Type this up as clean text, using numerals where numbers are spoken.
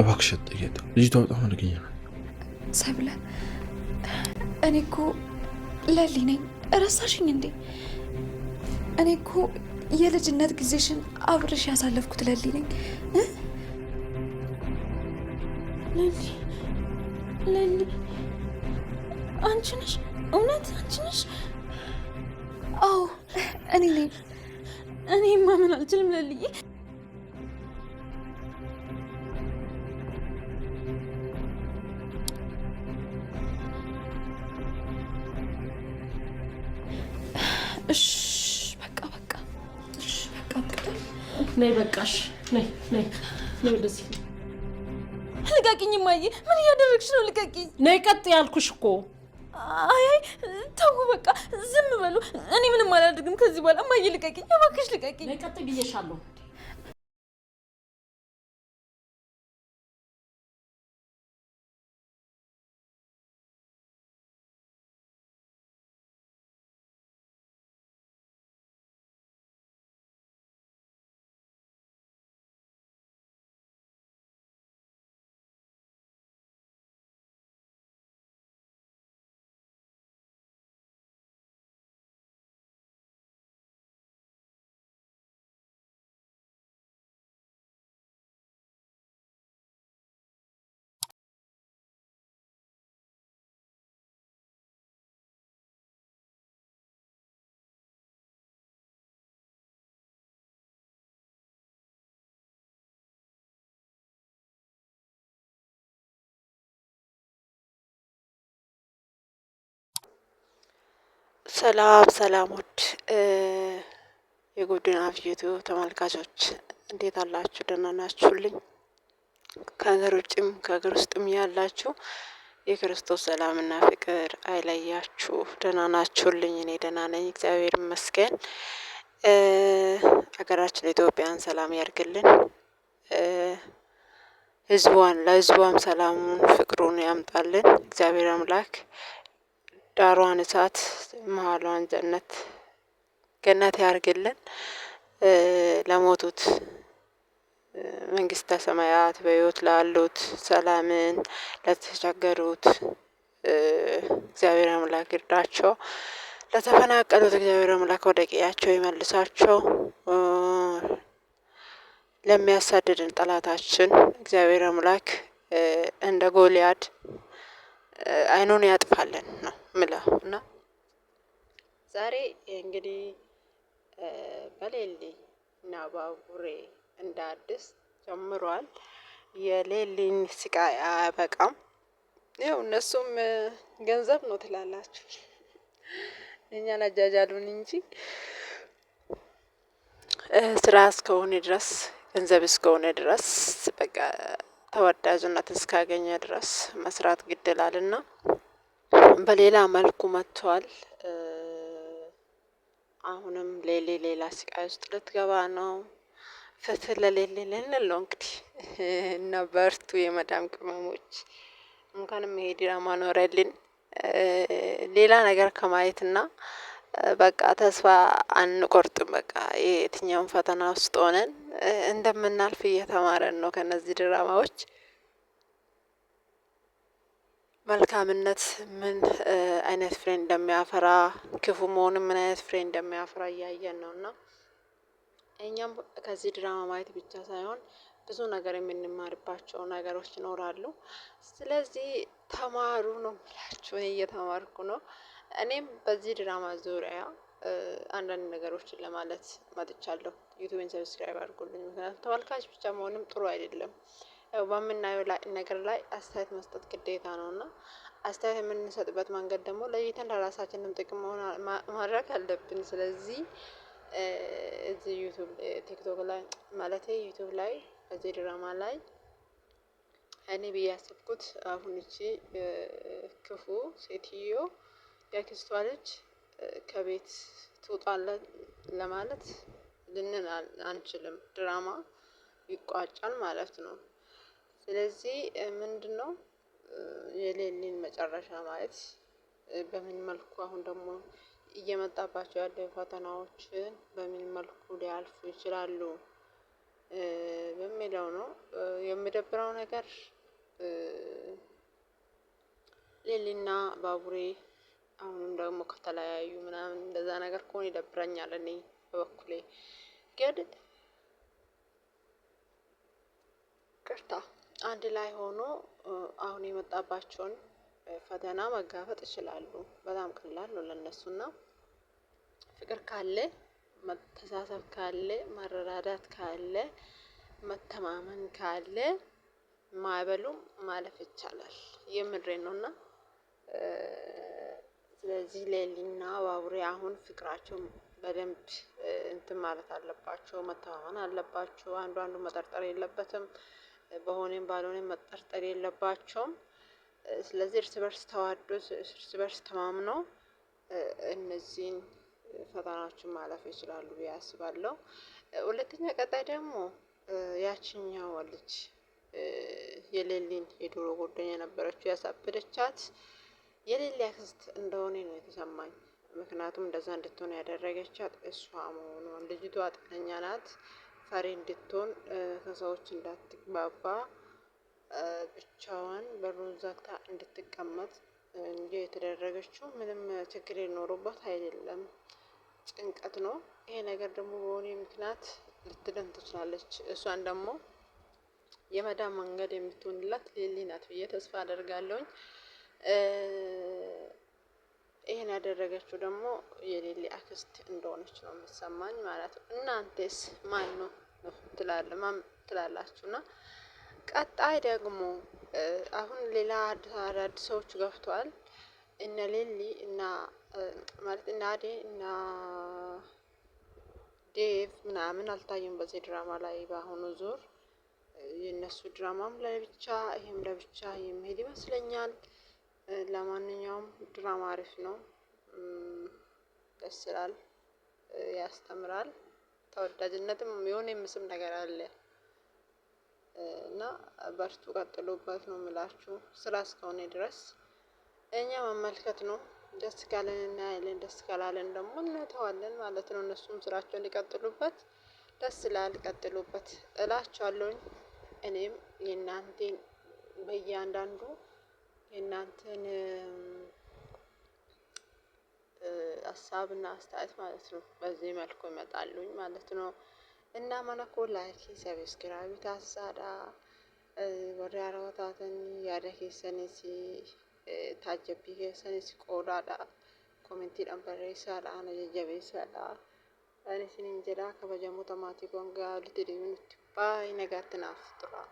እባክሽ አትጠጊያት። ልጅቷ በጣም አደገኛ ናት። ሰብለ፣ እኔ እኮ ለሊ ነኝ። ረሳሽኝ እንዴ? እኔ እኮ የልጅነት ጊዜሽን አብርሽ ያሳለፍኩት ለሊ ነኝ። ለሊ አንቺ ነሽ? እውነት አንቺ ነሽ? አዎ እኔ ነኝ። እኔ ማመን አልችልም ለልዬ። እሺ በቃ እሺ በቃ ነይ፣ በቃሽ። ነይ ወደዚህ። ልቀቂኝ እማዬ። ምን እያደረግሽ ነው? ልቀቂኝ። ነይ፣ ቀጥ ያልኩሽ እኮ። አይ ተው በቃ ዝም በሉ። እኔ ምንም አላደርግም ከዚህ በኋላ። እማዬ ልቀቂኝ እባክሽ፣ ልቀቂኝ። ነይ፣ ቀጥ ብዬሻለሁ። ሰላም ውድ የጎድን አብዩቱ ተመልካቾች እንዴት አላችሁ? ደህና ናችሁልኝ? ከሀገር ውጭም ከሀገር ውስጥም ያላችሁ የክርስቶስ ሰላምና ፍቅር አይለያችሁ። ደህና ናችሁልኝ? እኔ ደህና ነኝ፣ እግዚአብሔር ይመስገን። ሀገራችን ኢትዮጵያን ሰላም ያርግልን፣ ለህዝቧም ሰላሙን ፍቅሩን ያምጣልን እግዚአብሔር አምላክ። ዳሯን እሳት መሀሏን ገነት ያርግልን። ለሞቱት መንግስተ ሰማያት፣ በህይወት ላሉት ሰላምን፣ ለተቸገሩት እግዚአብሔር አምላክ ይርዳቸው። ለተፈናቀሉት እግዚአብሔር አምላክ ወደ ቀያቸው ይመልሳቸው። ለሚያሳድድን ጠላታችን እግዚአብሔር አምላክ እንደ ጎልያድ አይኑን ያጥፋለን ነው ምለው። እና ዛሬ እንግዲህ በሌሊ እና ባቡሬ እንደ አዲስ ጀምሯል። የሌሊን ስቃይ አያበቃም። ያው እነሱም ገንዘብ ነው ትላላችሁ፣ እኛን አጃጃሉን እንጂ ስራ እስከሆነ ድረስ ገንዘብ እስከሆነ ድረስ በቃ ተወዳጅነት እስካገኘ ድረስ መስራት ግድላልና በሌላ መልኩ መጥቷል። አሁንም ሌላ ስቃይ ውስጥ ልትገባ ነው። ፍትህ ለሌሊ ልንል ነው እንግዲህ። እና በርቱ የመዳም ቅመሞች፣ እንኳንም ይሄ ድራማ ኖረልን። ሌላ ነገር ከማየትና በቃ ተስፋ አንቆርጥም። በቃ የትኛውን ፈተና ውስጥ ሆነን እንደምናልፍ እየተማረን ነው ከነዚህ ድራማዎች። መልካምነት ምን አይነት ፍሬ እንደሚያፈራ፣ ክፉ መሆንም ምን አይነት ፍሬ እንደሚያፈራ እያየን ነው። እና እኛም ከዚህ ድራማ ማየት ብቻ ሳይሆን ብዙ ነገር የምንማርባቸው ነገሮች ይኖራሉ። ስለዚህ ተማሩ ነው የምላችሁ። እኔ እየተማርኩ ነው። እኔም በዚህ ድራማ ዙሪያ አንዳንድ ነገሮችን ለማለት መጥቻለሁ። ዩቲዩብን ሰብስክራይብ አድርጉልኝ። ምክንያቱም ተመልካች ብቻ መሆንም ጥሩ አይደለም። ያው በምናየው ነገር ላይ አስተያየት መስጠት ግዴታ ነው እና አስተያየት የምንሰጥበት መንገድ ደግሞ ለይተን ለራሳችንም ጥቅም ማድረግ አለብን። ስለዚህ እዚህ ዩቲዩብ ቲክቶክ ላይ ማለት ዩቲዩብ ላይ እዚህ ድራማ ላይ እኔ ብዬ ያሰብኩት አሁን እቺ ክፉ ሴትዮ የአክስቷ ልጅ ከቤት ትውጣለን ለማለት ልንን አንችልም። ድራማ ይቋጫል ማለት ነው። ስለዚህ ምንድነው የሌሊን መጨረሻ ማየት በምን መልኩ አሁን ደግሞ እየመጣባቸው ያለው ፈተናዎችን በምን መልኩ ሊያልፉ ይችላሉ በሚለው ነው። የሚደብረው ነገር ሌሊና ባቡሬ አሁንም ደግሞ ከተለያዩ ምናምን እንደዛ ነገር ከሆነ ይደብረኛል። እኔ በበኩሌ ግን ቅርታ አንድ ላይ ሆኖ አሁን የመጣባቸውን ፈተና መጋፈጥ ይችላሉ። በጣም ቀላል ነው ለነሱና ፍቅር ካለ መተሳሰብ ካለ መረዳዳት ካለ መተማመን ካለ ማዕበሉም ማለፍ ይቻላል። የምድሬን ነውና ስለዚህ ሌሊና ባቡሬ አሁን ፍቅራቸው በደንብ እንትን ማለት አለባቸው፣ መተማመን አለባቸው። አንዱ አንዱ መጠርጠር የለበትም። በሆነም ባልሆነም መጠርጠር የለባቸውም። ስለዚህ እርስ በርስ ተዋዶ እርስ በርስ ተማምነው እነዚህን ፈተናዎችን ማለፍ ይችላሉ ብዬ አስባለሁ። ሁለተኛ ቀጣይ ደግሞ ያችኛዋ ልጅ የሌሊን የድሮ ጓደኛ የነበረችው ያሳበደቻት የሌሊ አክስት እንደሆነ ነው የተሰማኝ። ምክንያቱም እንደዛ እንድትሆን ያደረገቻት እሷ መሆኗን፣ ልጅቷ ጤነኛ ናት፣ ፈሪ እንድትሆን ከሰዎች እንዳትግባባ ብቻዋን በሩን ዘግታ እንድትቀመጥ እንጂ የተደረገችው ምንም ችግር የኖረባት አይደለም። ጭንቀት ነው። ይሄ ነገር ደግሞ በሆነ ምክንያት ልትድን ትችላለች። እሷን ደግሞ የመዳን መንገድ የምትሆንላት ሌሊ ናት ብዬ ተስፋ አደርጋለሁኝ። ይሄን ያደረገችው ደግሞ የሌሊ አክስት እንደሆነች ነው የሚሰማኝ ማለት ነው። እናንተስ ማን ነው ትላላችሁና? ቀጣይ ደግሞ አሁን ሌላ አዳዲስ ሰዎች ገብተዋል። እነ ሌሊ እና ማለት እና አዴ እና ዴቭ ምናምን አልታዩም በዚህ ድራማ ላይ በአሁኑ ዙር። የእነሱ ድራማም ለብቻ ይሄም ለብቻ የሚሄድ ይመስለኛል። ለማንኛውም ድራማ አሪፍ ነው፣ ደስ ይላል፣ ያስተምራል፣ ተወዳጅነትም የሆነ የምስብ ነገር አለ እና በርቱ፣ ቀጥሎበት ነው የምላችሁ። ስራ እስከሆነ ድረስ እኛ መመልከት ነው። ደስ ካለን እናያለን፣ ደስ ካላለን ደግሞ እንተዋለን ማለት ነው። እነሱም ስራቸውን ሊቀጥሉበት፣ ደስ ይላል፣ ቀጥሉበት እላቸዋለሁኝ። እኔም የእናንተን በእያንዳንዱ የእናንተን ሀሳብና አስተያየት ማለት ነው በዚህ መልኩ ይመጣሉኝ ማለት ነው። እና መነኮ ላይክ ሰብስክራይብ ታሳዳ ወሬ አረወታተን ያደ ኬሰኒስ ታጀቢ ኬሰኒስ ቆዳዳ ኮሜንቲidhaan barreessaadha, ana jajjabeessaadha. Ani isiniin jedha kabajamoota maatii koon walitti deebinutti baay'ee nagaatti naaf tura.